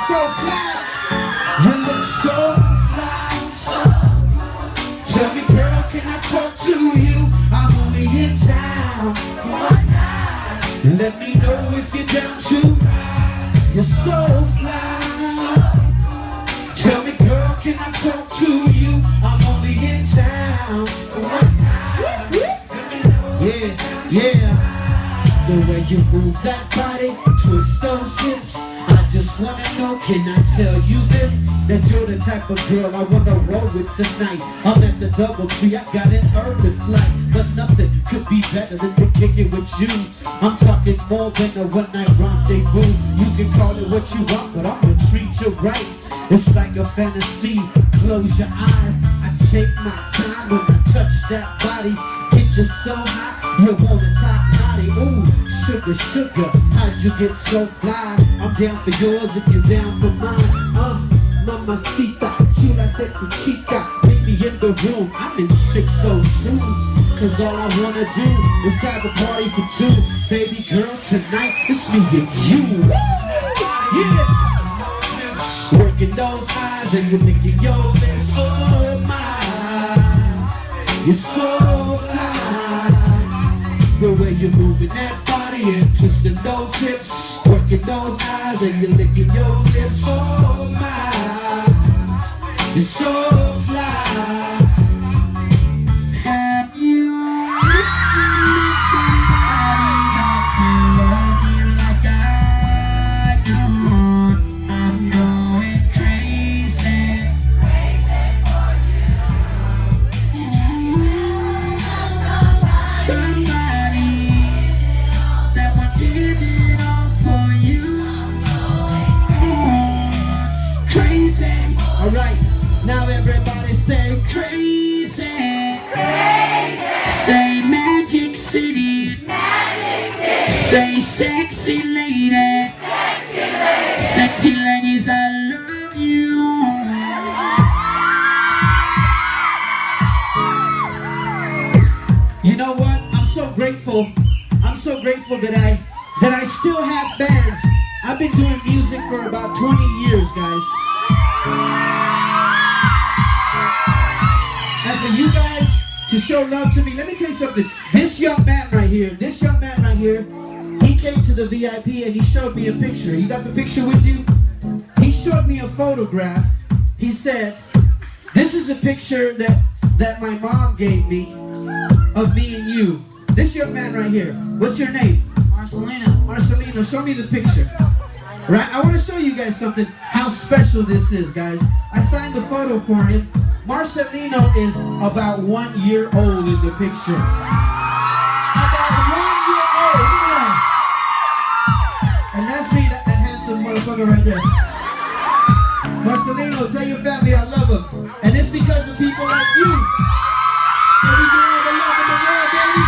so fly. You look so fly, so good. Tell me, girl, can I talk to you? I'm only in town for one night. Let me know if you're down to ride. You're so fly, so good. Tell me, girl, can I talk to you? I'm only in town for one night. Yeah, yeah. The way you move that body, twist those hips. I just wanna know, can I tell you this? That you're the type of girl I wanna roll with tonight. I'm at the DoubleTree, I got an urban flight. But nothing could be better than to kick it with you. I'm talking more than a one-night rendezvous. You can call it what you want, but I'ma treat you right. It's like a fantasy, close your eyes. I take my time when I touch that body. Get you so hot, you wanna top naughty. Ooh, sugar, sugar, how'd you get so fly? I'm down for yours if you're down for mine. Mamacita, chula, sexy chica. Meet me in the room, I'm in 602. Cause all I wanna do is have a party for two. Baby girl, tonight it's me and you. Yeah. Working those eyes and you're licking your lips. Oh my, you're so fly. The way you're moving that body and twisting those hips. Working those eyes and you're licking your lips. Oh my, you're so fly. Have you met somebody that can love you like I do? I'm going crazy, crazy for you. Somebody that will give it all for you. Crazy. All right, now everybody say crazy. Crazy. Say Magic City. Magic City. Say sexy lady. Sexy lady. Sexy ladies, I love you. You know what? I'm so grateful. I'm so grateful that I still have bands. I've been doing music for about 20 years, guys. And for you guys to show love to me, let me tell you something. This young man right here, he came to the VIP and he showed me a picture. You got the picture with you? He showed me a photograph. He said, this is a picture that my mom gave me of me and you. This young man right here. What's your name? Marcelino, show me the picture. Right, I want to show you guys something, how special this is, guys. I signed a photo for him. Marcelino is about 1 year old in the picture. About 1 year old, look at that. And that's me, that handsome motherfucker right there. Marcelino, tell your family I love him. And it's because of people like you. So we can have the love in the world, baby.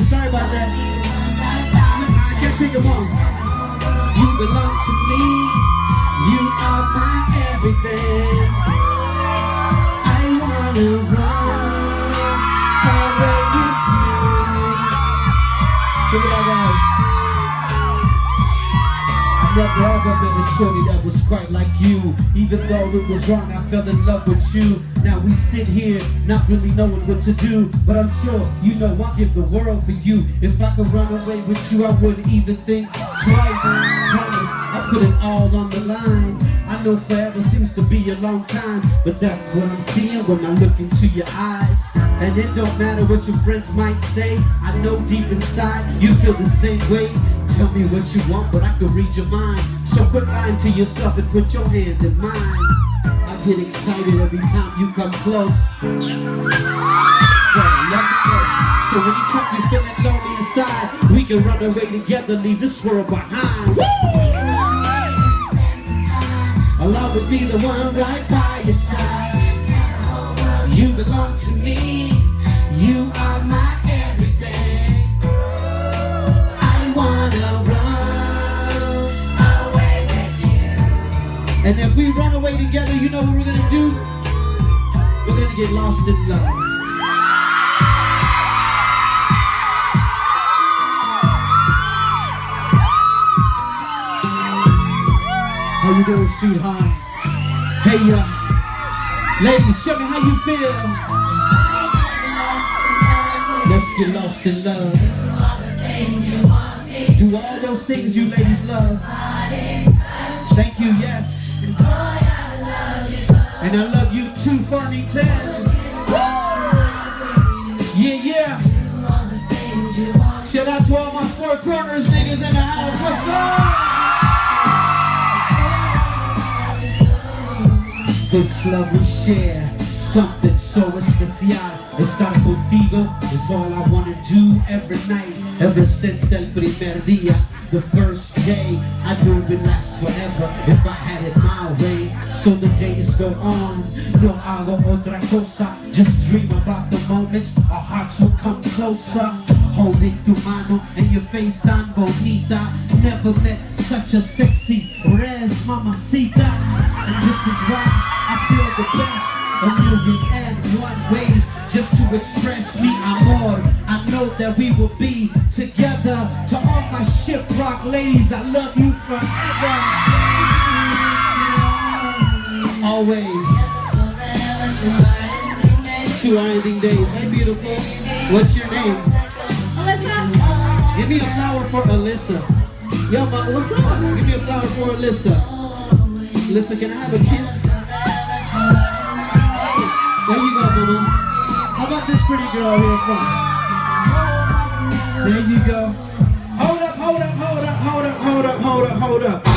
Sorry about that. I can't take it long. You belong to me. You are my everything. I wanna run away with you. Check it out, guys. I never ever been a shorty that was quite like you. Even though it was wrong, I fell in love with you. Now we sit here, not really knowing what to do. But I'm sure you know I'll give the world for you. If I could run away with you, I wouldn't even think twice. Promise, I put it all on the line. I know forever seems to be a long time, but that's what I'm seeing when I look into your eyes. And it don't matter what your friends might say, I know deep inside you feel the same way. Tell me what you want, but I can read your mind. So quit lying to yourself and put your hand in mine. I get excited every time you come close. So when you come, you feeling low, side. We can run away together, leave this world behind. Woo! I'll always be the one right by your side. You belong to me. You are my everything. I wanna run away with you. And if we run away together, you know what we're gonna do? We're gonna get lost in love. How you doing, sweetheart? Hey, ladies, show me how you feel. Let's get lost in love. Do all those things you ladies love. Thank you, yes. And I love you too, Farmington. Yeah, yeah. Shout out to all my Four Corners niggas in the house. What's up? This love we share, something so especial. Estar contigo is all I wanna do every night. Ever since el primer día, the first day, I knew it would last forever if I had it my way. So the days go on, no hago otra cosa. Just dream about the moments our hearts will come closer. Holding tu mano and your face tan bonita. Never met such a sexy res mamacita. And this is why I feel the best. A million and one ways just to express me amor. I know that we will be together. To all my shiprock ladies, I love you forever. Always. To our ending days. Hey, beautiful. What's your name? Alyssa. Give me a flower for Alyssa. Yo, ma, what's up? Give me a flower for Alyssa. Alyssa, can I have a kiss? There you go, mama. How about this pretty girl here front? There you go. Hold up, hold up, hold up, hold up, hold up, hold up, hold up.